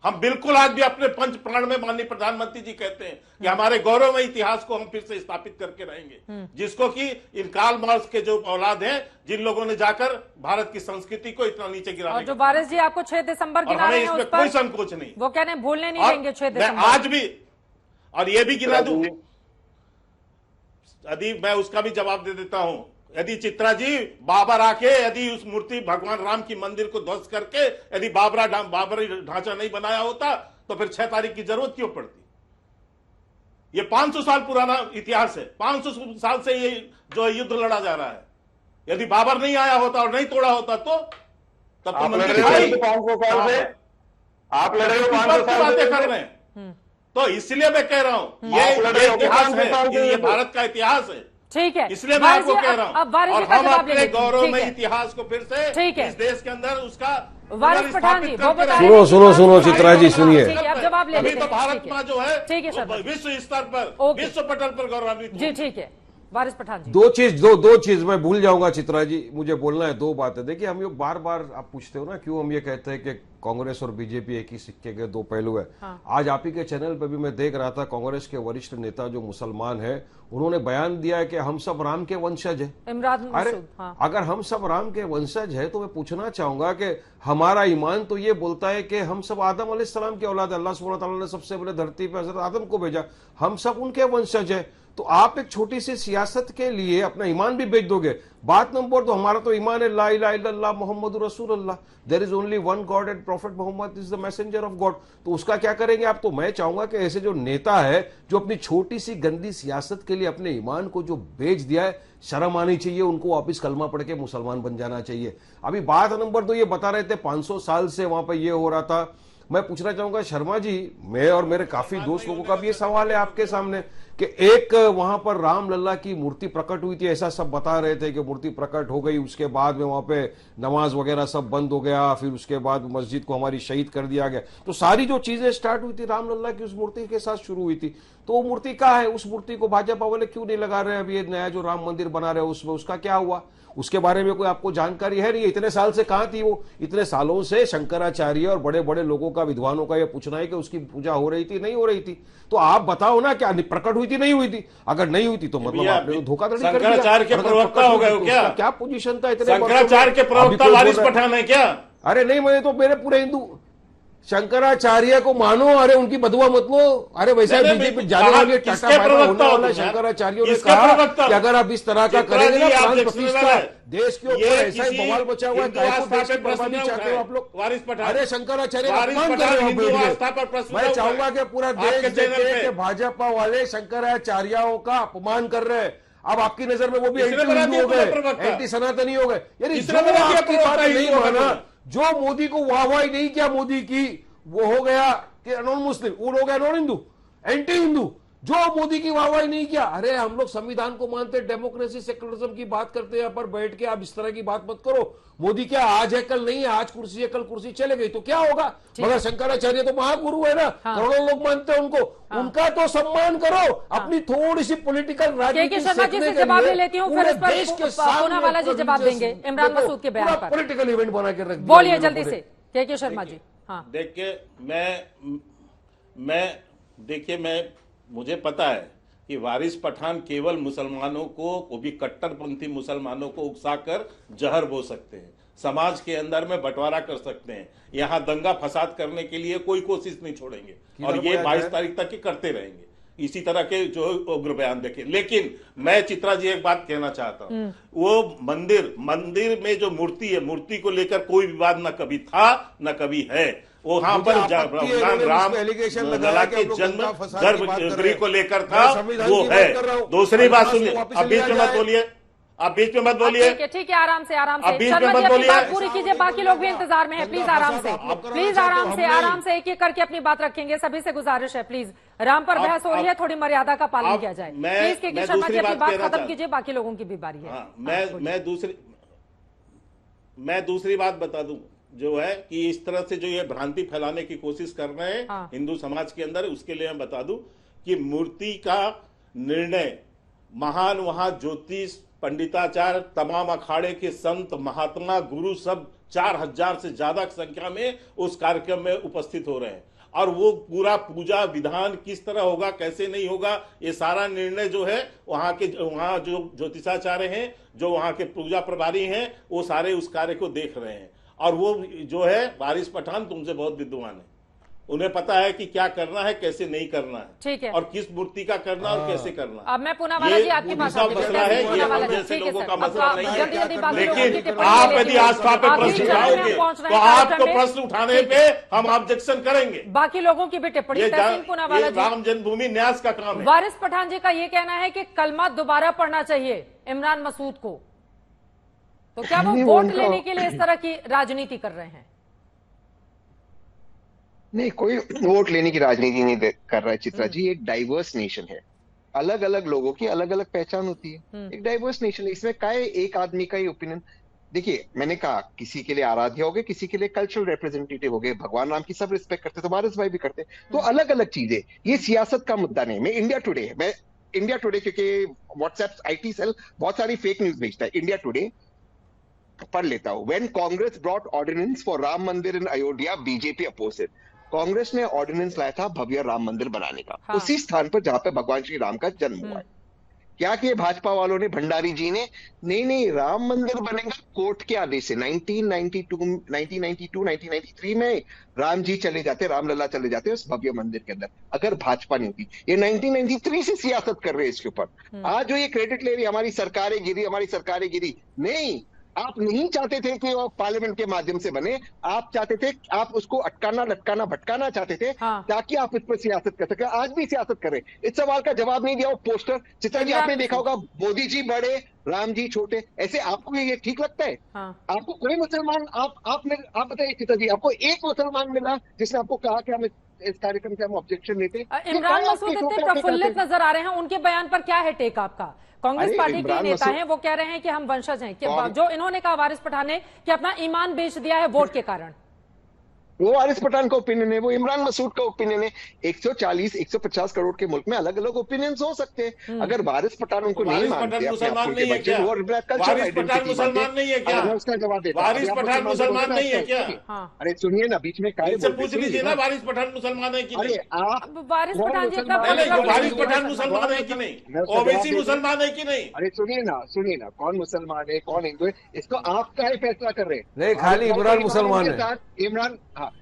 हम बिल्कुल आज भी अपने पंच प्राण में माननीय प्रधानमंत्री जी कहते हैं कि हमारे गौरवमय इतिहास को हम फिर से स्थापित करके रहेंगे, जिसको कि इन कार्ल मार्क्स के जो औलाद हैं, जिन लोगों ने जाकर भारत की संस्कृति को इतना नीचे गिराने, और जो वारिस जी आपको 6 दिसंबर गिना रहे हैं, इसमें कोई संकोच नहीं, वो कहने भूलने नहीं देंगे 6 दिसंबर। आज भी, और ये भी गिना दूं, यदि मैं उसका भी जवाब दे देता हूं, यदि चित्रा जी बाबर आके यदि उस मूर्ति भगवान राम की मंदिर को ध्वस्त करके यदि बाबरी ढांचा नहीं बनाया होता तो फिर 6 तारीख की जरूरत क्यों पड़ती? ये 500 साल पुराना इतिहास है, 500 साल से ये जो युद्ध लड़ा जा रहा है। यदि बाबर नहीं आया होता और नहीं तोड़ा होता तो तब तो मंदिर 500 साल से आप लड़े हो, 500 साल बातें कर रहे हैं। तो इसलिए मैं कह रहा हूं ये इतिहास है, ये भारत का इतिहास है। ठीक है, इसलिए मैं आपको कह रहा हूं, और हम अपने गौरवमय इतिहास को फिर से इस देश के अंदर उसका वारिस पठान जी वो बता सुनो चित्रा जी सुनिए। अब जवाब ले अभी लेते तो हैं। भारत मां जो है ठीक है सर, विश्व स्तर पर, विश्व पटल पर गौरवान्वित जी। ठीक है वारिस पठान जी, दो चीज मैं भूल जाऊंगा चित्रा जी, मुझे बोलना है। दो बातें देखिए, हम लोग बार बार आप पूछते हो ना क्यों हम ये कहते हैं कि कांग्रेस और बीजेपी एक ही सिक्के के दो पहलू है। हाँ। आज आप ही के चैनल पे भी मैं देख रहा था, कांग्रेस के वरिष्ठ नेता जो मुसलमान है उन्होंने बयान दिया है कि हम सब राम के वंशज है। इमरान अरे हाँ। अगर हम सब राम के वंशज है तो मैं पूछना चाहूंगा कि हमारा ईमान तो ये बोलता है कि हम सब आदम अलैहिस्सलाम की औलाद, अल्लाह सुब्हानहू व तआला ने सबसे पहले धरती पर हजरत आदम को भेजा, हम सब उनके वंशज है। तो आप एक छोटी सी सियासत के लिए अपना ईमान भी बेच दोगे। बात नंबर 2, हमारा तो ईमान है ला इलाहा इल्लल्लाह मुहम्मदुर रसूलुल्लाह, there is only one God and prophet Mohammad is the messenger of God. तो उसका क्या करेंगे आप? तो मैं चाहूंगा कि ऐसे जो नेता है जो अपनी छोटी सी गंदी सियासत के लिए अपने ईमान को जो बेच दिया है, शर्म आनी चाहिए उनको, वापिस कलमा पढ़ के मुसलमान बन जाना चाहिए। अभी बात नंबर 2 ये बता रहे थे 500 साल से वहां पर ये हो रहा था। मैं पूछना चाहूंगा शर्मा जी, मैं और मेरे काफी दोस्त लोगों का भी ये सवाल है आपके सामने कि एक वहां पर राम लल्ला की मूर्ति प्रकट हुई थी, ऐसा सब बता रहे थे कि मूर्ति प्रकट हो गई, उसके बाद में वहां पे नमाज वगैरह सब बंद हो गया, फिर उसके बाद मस्जिद को हमारी शहीद कर दिया गया। तो सारी जो चीजें स्टार्ट हुई थी राम लल्ला की उस मूर्ति के साथ शुरू हुई थी। तो वो मूर्ति कहाँ है? उस मूर्ति को भाजपा वाले क्यों नहीं लगा रहे हैं? अभी ये नया जो राम मंदिर बना रहे हैं उसमें उसका क्या हुआ? उसके बारे में कोई आपको जानकारी है नहीं? इतने साल से कहां थी वो? इतने सालों से शंकराचार्य और बड़े बड़े लोगों का, विद्वानों का यह पूछना है कि उसकी पूजा हो रही थी नहीं हो रही थी। तो आप बताओ ना, क्या प्रकट हुई थी नहीं हुई थी? अगर नहीं हुई थी तो मतलब आपने धोखाधड़ी कर दिया। शंकराचार्य के प्रवक्ता हो गए क्या पोजीशन था? इतने शंकराचार्य के प्रवक्ता वारिस पठान है क्या? अरे नहीं, मैंने तो मेरे पूरे हिंदू शंकराचार्य को मानो, अरे उनकी बदुआ मत लो। अरे वैसा बीजेपी जाने वाले टाटा होने वाला शंकराचार्यों ने कहा कि अगर आप इस तरह का करेंगे ना प्राण प्रतिष्ठा देश के ऊपर ऐसा ही बवाल बचा हुआ है, बर्बादी चाहते हो आप लोग। अरे शंकराचार्य अपमान कर रहे हो। मैं चाहूंगा कि पूरा देश देखे कि भाजपा वाले शंकराचार्यों का अपमान कर रहे हैं। अब आपकी नजर में वो भी एंटी हिंदू हो गए, एंटी सनातनी हो गए। यानी जो आपकी बात नहीं माना, जो मोदी को वाहवाही नहीं किया मोदी की, वो हो गया कि नॉन मुस्लिम, वो हो गया नॉन हिंदू, एंटी हिंदू। जो मोदी की वाहवाही नहीं किया, अरे हम लोग संविधान को मानते, डेमोक्रेसी सेक्युलरिज्म की बात करते हैं, यहाँ पर बैठ के आप इस तरह की बात मत करो। मोदी क्या आज है कल नहीं है, आज कुर्सी है कल कुर्सी चले गई तो क्या होगा? मगर शंकराचार्य तो महागुरु है ना, करोड़ों लोग मानते हैं उनको, उनका तो सम्मान करो। अपनी थोड़ी सी पॉलिटिकल राजनीति शर्मा जी से जवाब ले लेती हूँ, फिर इस पर पूनावाला जी जवाब देंगे इमरान मसूद के बयान पर। पॉलिटिकल इवेंट बना के रख, बोलिए जल्दी से के शर्मा जी। हाँ देखिए, मैं मुझे पता है कि वारिस पठान केवल मुसलमानों को, वो भी कट्टरपंथी मुसलमानों को उकसाकर जहर बो सकते हैं, समाज के अंदर में बंटवारा कर सकते हैं, यहाँ दंगा फसाद करने के लिए कोई कोशिश नहीं छोड़ेंगे और ये 22 तारीख तक ही करते रहेंगे इसी तरह के जो उग्र बयान देखे। लेकिन मैं चित्रा जी एक बात कहना चाहता हूं, वो मंदिर में जो मूर्ति है, मूर्ति को लेकर कोई विवाद न कभी था न कभी है। वहां पर भगवान राम लला के जन्म गर्भगृह को लेकर था, वो है। दूसरी बात सुनिए, अब बीच में मत बोलिए, आप बीच में मत बोलिए। ठीक है, आराम से आप बीच में मत बोलिए, बात पूरी कीजिए, बाकी लोग भी इंतजार में हैं। प्लीज आराम से एक एक करके अपनी बात रखेंगे, सभी से गुजारिश है प्लीज। राम पर बहस हो रही है, थोड़ी मर्यादा का पालन किया जाए प्लीज। के शर्मा जी अपनी बात खत्म कीजिए, बाकी लोगों की भी बारी है। मैं दूसरी बात बता दूं, जो है कि इस तरह से जो ये भ्रांति फैलाने की कोशिश कर रहे हैं हिंदू समाज के अंदर, उसके लिए मैं बता दूं कि मूर्ति का निर्णय महान वहां ज्योतिष पंडिताचार्य, तमाम अखाड़े के संत महात्मा गुरु सब 4000 से ज्यादा संख्या में उस कार्यक्रम में उपस्थित हो रहे हैं और वो पूरा पूजा विधान किस तरह होगा कैसे नहीं होगा, ये सारा निर्णय जो है वहां जो ज्योतिषाचार्य हैं, जो वहां के पूजा प्रभारी हैं, वो सारे उस कार्य को देख रहे हैं। और वो जो है वारिस पठान तुमसे बहुत विद्वान है, उन्हें पता है कि क्या करना है कैसे नहीं करना है, ठीक है, और किस मूर्ति का करना और कैसे करना। अब मैं पूनावाला जी आपकी मसला है, ये जैसे लोगों का मसला नहीं है। लेकिन आप यदि आस्था पे प्रश्न उठाओगे तो आपको प्रश्न उठाने पे हम ऑब्जेक्शन करेंगे। बाकी लोगों की भी टिप्पणी। पूनावाला जी, राम जन्मभूमि न्यास का काम है। वारिस पठान जी का ये कहना है कि कलमा दोबारा पढ़ना चाहिए इमरान मसूद को, तो क्या वो वोट लेने के लिए इस तरह की राजनीति कर रहे हैं? नहीं, कोई वोट लेने की राजनीति नहीं कर रहा है चित्रा जी। एक डाइवर्स नेशन है, अलग अलग लोगों की अलग अलग पहचान होती है, एक डाइवर्स नेशन है। इसमें क्या है, एक आदमी का ही ओपिनियन। देखिए, मैंने कहा किसी के लिए आराध्य हो गए, किसी के लिए कल्चरल रिप्रेजेंटेटिव हो गए। भगवान राम की सब रिस्पेक्ट करते, तो वारिस भाई भी करते, तो अलग अलग चीजें। ये सियासत का मुद्दा नहीं। मैं इंडिया टुडे क्योंकि व्हाट्सएप IT सेल बहुत सारी फेक न्यूज भेजता है, इंडिया टुडे पढ़ लेता हूं। When Congress brought ordinance for Ram Mandir in Ayodhya, BJP oppose it. Congress ने ऑर्डिनेंस लाया था भव्य राम मंदिर बनाने का, उसी स्थान पर जहां पे भगवान श्री राम का जन्म हुआ है। क्या किए भाजपा वालों ने, भंडारी जी ने, नहीं राम मंदिर बनेगा कोर्ट के आदेश से। 1992, 1993 में राम जी चले जाते, रामलला चले जाते उस भव्य मंदिर के अंदर, अगर भाजपा नहीं होती। ये 1993 से सियासत कर रहे हैं इसके ऊपर। आज जो ये क्रेडिट ले रही हमारी सरकारें गिरी, नहीं, आप नहीं चाहते थे कि वो पार्लियामेंट के माध्यम से बने, आप चाहते थे, आप उसको अटकाना लटकाना भटकाना चाहते थे, ताकि आप इस पर सियासत कर सके। आज भी सियासत कर रहे। इस सवाल का जवाब नहीं दिया वो पोस्टर। चित्रा जी, आपने देखा होगा, मोदी जी बड़े, राम जी छोटे, ऐसे आपको ये ठीक लगता है? आपको कोई मुसलमान, आप बताइए चित्रा जी, आपको एक मुसलमान मिला जिसने आपको कहा कि हम इस कार्यक्रम से हम ऑब्जेक्शन लेते? इमरान मसूद इतने प्रफुल्लित नजर आ रहे हैं, उनके बयान पर क्या है टेक आपका? कांग्रेस पार्टी के नेता हैं, वो कह रहे हैं कि हम वंशज हैं, कि जो इन्होंने कहा वारिस पठान ने कि अपना ईमान बेच दिया है वोट के कारण। वो वारिस पठान का ओपिनियन है, वो इमरान मसूद का ओपिनियन है। 140-150 करोड़ के मुल्क में अलग अलग ओपिनियंस हो सकते हैं। अगर वारिस पठान उनको नहीं मानते, मुसलमान नहीं है क्या? वारिस पठान मुसलमान नहीं है क्या? उसका जवाब देता, वारिस पठान मुसलमान नहीं है क्या? अरे सुनिए ना, बीच में पूछ लीजिए ना, वारिस पठान मुसलमान है कि नहीं? वारिस पठान जी का वारिस पठान मुसलमान है कि नहीं? ओबीसी मुसलमान है कि नहीं? अरे सुनिए ना, कौन मुसलमान है कौन हिंदू है, इसको आप क्या फैसला कर रहे हैं? नहीं, खाली इमरान मुसलमान है।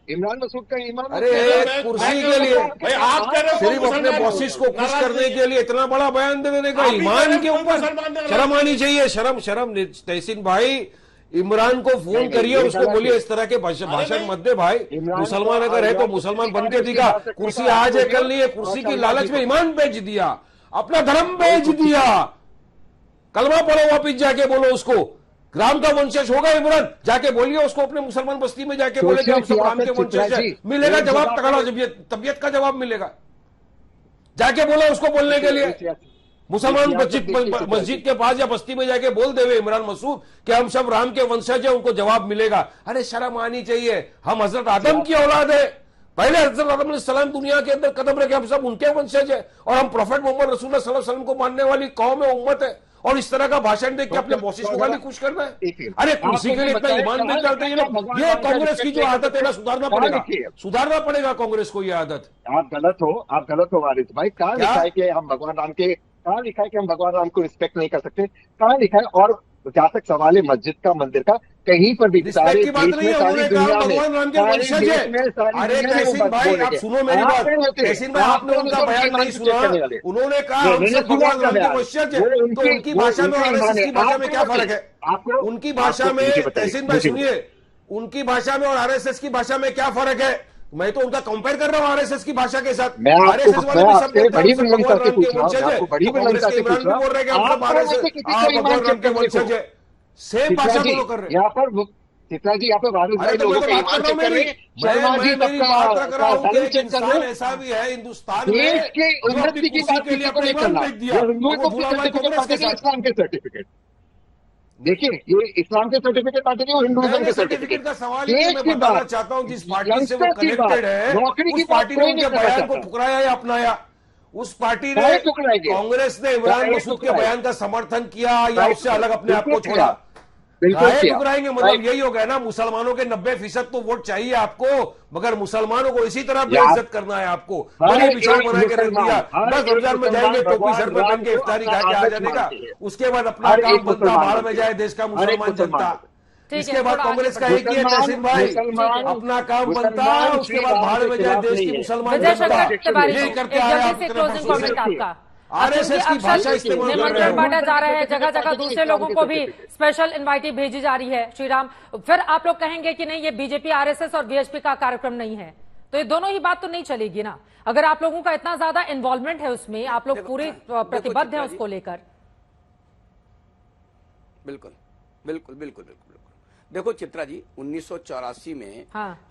इमरान मसूद का ईमान, अरे कुर्सी के लिए आप कह रहे हो सिर्फ अपने बॉसिस को खुश करने के लिए इतना बड़ा बयान देने का, ईमान के ऊपर शर्म आनी चाहिए। शर्म तहसीन भाई, इमरान को फोन करिए और उसको बोलिए इस तरह के भाषण मत दे भाई। मुसलमान अगर है तो मुसलमान बन के दिखा। कुर्सी आज है कल नहीं है, कुर्सी की लालच में ईमान बेच दिया, अपना धर्म बेच दिया। कलमा पढ़ो, वापिस जाके बोलो उसको, राम का वंशज होगा इमरान, जाके बोलिए उसको अपने मुसलमान बस्ती में जाके बोले कि हम सब राम के वंशज हैं। मिलेगा जवाब, तगड़ा तबियत का जवाब मिलेगा। जाके बोला उसको बोलने के लिए। मुसलमान मस्जिद के पास या बस्ती में जाके बोल देवे इमरान मसूद कि हम सब राम के वंशज है, उनको जवाब मिलेगा। अरे शर्म आनी चाहिए, हम हजरत आदम की औलाद है, पहले हजरत आदम अलैहिस्सलाम दुनिया के अंदर कदम रखे, हम सब उनके वंशज है और हम प्रोफेट मोहम्मद रसूलुल्लाह सल्लल्लाहु अलैहि वसल्लम को मानने वाली कौम है, उम्मत है। और इस तरह का भाषण देख के अपने बॉसेस को गाली खुश करना है। अरे कुर्सी के लिए इतना ईमान बेच डालते हैं लोग। ये कांग्रेस की जो आदत है ना, सुधारना पड़ेगा कांग्रेस को ये आदत। आप गलत हो वारिस भाई। कहाँ लिखा है कि हम भगवान राम के, कहाँ लिखा है कि हम भगवान राम को रिस्पेक्ट नहीं कर सकते? कहाँ लिखा है? और जहाँ तक सवाल है मस्जिद का, मंदिर का, कहीं पर भी रिस्पेक्ट की बात नहीं है, उन्होंने कहा भगवान राम के वंशज है। अरे तहसीन भाई आप सुनो मेरी बात, तहसीन भाई आपने उनका बयान नहीं सुना। उन्होंने कहा हम सब भगवान राम के वंशज है, तो उनकी भाषा में और आरएसएस की भाषा में क्या फर्क है? उनकी भाषा में, तहसीन भाई सुनिए, उनकी भाषा में और आरएसएस की भाषा में क्या फर्क है? मैं तो उनका कंपेयर कर रहा हूँ आरएसएस की भाषा के साथ। आरएसएस वाले भी सब बड़ी विनम्रता से पूछ रहा हूँ, आपको बड़ी विनम्रता से पूछ रहा हूँ, बोल रहे हैं कि हम सब भगवान राम के वंशज है। सेम भाषा दोनों कर रहे हैं यहाँ पर। चित्रा जी, यहाँ पे वारिस भाई लोगों का ईमान चेक कर रहे हैं, शर्मा जी सबका चेक कर रहे हैं। ऐसा भी है हिंदुस्तान में देश के उन्नति की बात किसी को नहीं करना, हिंदुओं को सर्टिफिकेट बांटेंगे, इस्लाम के सर्टिफिकेट। देखिए, ये इस्लाम के सर्टिफिकेट बांटेंगे, वो हिंदुइज्म के सर्टिफिकेट का सवाल है। मैं बताना चाहता हूँ जिस पार्टी से वो कनेक्टेड है, उस पार्टी ने उनके बयान को ठुकराया या अपनाया? उस पार्टी ने, कांग्रेस ने इमरान मसूद के बयान का समर्थन किया या उससे अलग अपने आप को छोड़ा? ठुकराएंगे मतलब यही हो गया ना। मुसलमानों के 90% तो वोट चाहिए आपको, मगर मुसलमानों को इसी तरह बेइज्जत करना है आपको। बड़ी बिछाव बना के रख दिया, बस रमजान में जाएंगे टोपी सर में पहन के इफ्तारी खा के आ जाने का, उसके बाद अपना काम बनता, बाहर में जाए देश का मुसलमान जनता। इसके बाद कांग्रेस का एक ही है तहसीन भाई, अपना काम बनता, उसके बाद बाहर में जाए देश की मुसलमान जनता। यही करके आया आरएसएस की भाषा इस्तेमाल कर रहे हैं। बांटा जा रहा है जगह जगह, दूसरे लोगों को भी स्पेशल इनवाइटी भेजी जा रही है। श्रीराम, फिर आप लोग कहेंगे कि नहीं ये बीजेपी, आरएसएस और बीएचपी का कार्यक्रम नहीं है, तो ये दोनों ही बात तो नहीं चलेगी ना। अगर आप लोगों का इतना ज्यादा इन्वॉल्वमेंट है उसमें, आप लोग पूरे प्रतिबद्ध हैं उसको लेकर। बिल्कुल बिल्कुल बिल्कुल बिल्कुल। देखो चित्रा जी, 1984 में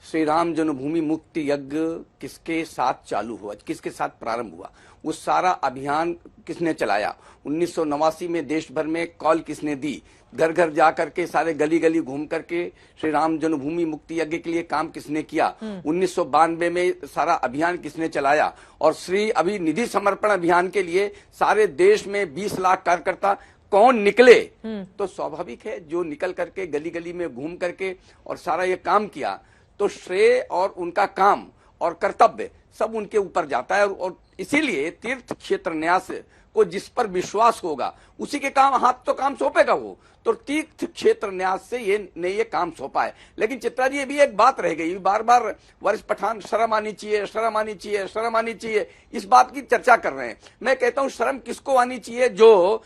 श्री राम जन्मभूमि मुक्ति यज्ञ किसके साथ चालू हुआ, किसके साथ प्रारंभ हुआ, उस सारा अभियान किसने चलाया? 1989 में देश भर में कॉल किसने दी, घर घर जा करके, सारे गली गली घूम करके श्री राम जन्मभूमि मुक्ति यज्ञ के लिए काम किसने किया? 1992 में सारा अभियान किसने चलाया? और श्री अभी निधि समर्पण अभियान के लिए सारे देश में 20 लाख कार्यकर्ता कौन निकले? तो स्वाभाविक है जो निकल करके गली गली में घूम करके और सारा ये काम किया, तो श्रेय और उनका काम और कर्तव्य सब उनके ऊपर जाता है। और इसीलिए तीर्थ क्षेत्र न्यास को जिस पर विश्वास होगा उसी के काम हाथ तो काम सौंपेगा वो, तो तीर्थ क्षेत्र न्यास से ये काम सौंपा है। लेकिन चित्रा जी, ये भी एक बात रह गई, बार बार वारिस पठान शर्म आनी चाहिए, शर्म आनी चाहिए, शर्म आनी चाहिए, इस बात की चर्चा कर रहे हैं। मैं कहता हूं शर्म किसको आनी चाहिए? जो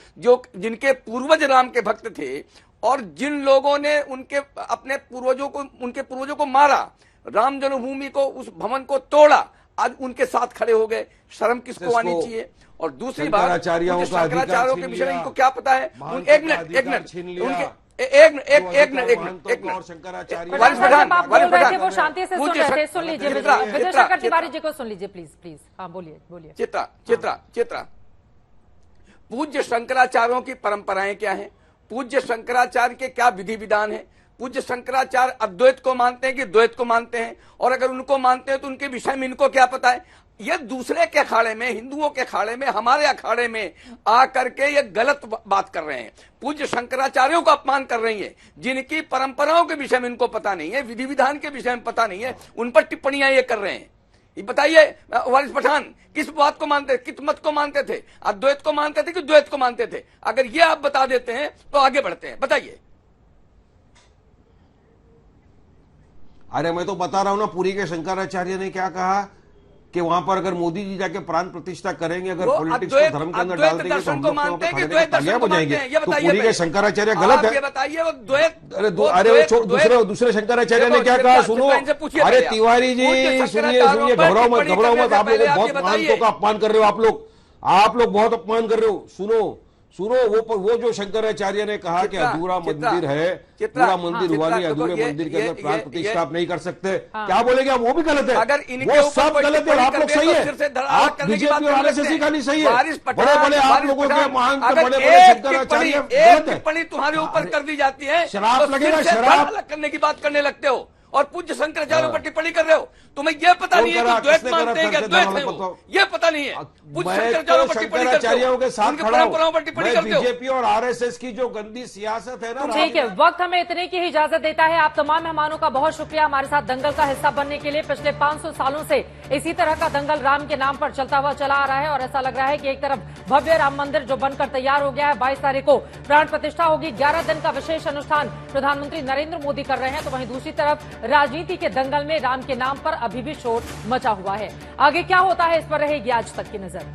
जिनके पूर्वज राम के भक्त थे और जिन लोगों ने अपने पूर्वजों को मारा, राम जन्मभूमि को, उस भवन को तोड़ा, आज उनके साथ खड़े हो गए, शर्म किसको आनी चाहिए? और दूसरी बात, शंकराचार्यों के विषय में इनको क्या पता है? एक मिनट, वो शांति से सुन रहे थे, सुन लीजिए विजय शंकर तिवारी जी को सुन लीजिए प्लीज। हाँ बोलिए। चित्रा, पूज्य शंकराचार्यों की परंपराएं क्या है? पूज्य शंकराचार्य के क्या विधि विधान है? पूज्य शंकराचार्य अद्वैत को मानते हैं कि द्वैत को मानते हैं? और अगर उनको मानते हैं तो उनके विषय में इनको क्या पता है? ये दूसरे के अखाड़े में, हिंदुओं के अखाड़े में, हमारे अखाड़े में आकर के ये गलत बात कर रहे हैं, पूज्य शंकराचार्यों का अपमान कर रही है, जिनकी परंपराओं के विषय में इनको पता नहीं है, विधि विधान के विषय में पता नहीं है, उन पर टिप्पणियां ये कर रहे हैं। ये बताइए वारिस पठान किस बात को मानते, किस मत को मानते थे? अद्वैत को मानते थे कि द्वैत को मानते थे? अगर ये आप बता देते हैं तो आगे बढ़ते हैं, बताइए। अरे मैं तो बता रहा हूं ना, पुरी के शंकराचार्य ने क्या कहा कि वहां पर अगर मोदी जी जाके प्राण प्रतिष्ठा करेंगे, अगर पॉलिटिक्स को धर्म के अंदर डाल देंगे तो हम लोग हो जाएंगे। तो पुरी के शंकराचार्य गलत है? बताइए वो द्वैत, अरे दूसरे शंकराचार्य ने क्या कहा सुनो। अरे तिवारी जी सुनिए, घबराओ मत, आप लोग बहुत महानतों का अपमान कर रहे हो, आप लोग बहुत अपमान कर रहे हो। सुनो, सुनो, वो जो शंकराचार्य ने कहा कि अधूरा मंदिर है, पूरा मंदिर हुआ नहीं, अधूरे मंदिर के अंदर प्राण प्रतिष्ठा आप नहीं कर सकते, क्या बोलेंगे आप? वो भी गलत है। अगर इनके वो सब गलत है, आप लोग सही है। आप बीजेपी और आरएसएस ही खाली सही है। बड़े बड़े आप लोगों के महान बड़े बड़े शंकराचार्य गलत है। टिप्पणी तुम्हारे ऊपर कर दी जाती है, शराब लगेगा, शराब अलग करने की बात करने लगते हो और पूज्य शंकराचार्य पर टिप्पणी कर रहे हो। तुम्हें यह पता नहीं है कि द्वैत मानते हैं, द्वैत है वो, ये पता नहीं है। पूज्य शंकराचार्यों पर टिप्पणी करते हो, के साथ उनकी परंपराओं पर टिप्पणी करते हो। बीजेपी और आरएसएस की जो गंदी सियासत है ना, ठीक है, वक्त हमें इतने की ही इजाजत देता है। आप तमाम मेहमानों का बहुत शुक्रिया हमारे साथ दंगल का हिस्सा बनने के लिए। पिछले 500 सालों से इसी तरह का दंगल राम के नाम पर चलता हुआ चला आ रहा है और ऐसा लग रहा है कि एक तरफ भव्य राम मंदिर जो बनकर तैयार हो गया है, 22 तारीख को प्राण प्रतिष्ठा होगी, 11 दिन का विशेष अनुष्ठान प्रधानमंत्री नरेंद्र मोदी कर रहे हैं, तो वहीं दूसरी तरफ राजनीति के दंगल में राम के नाम पर अभी भी शोर मचा हुआ है। आगे क्या होता है इस पर रहेगी आज तक की नजर।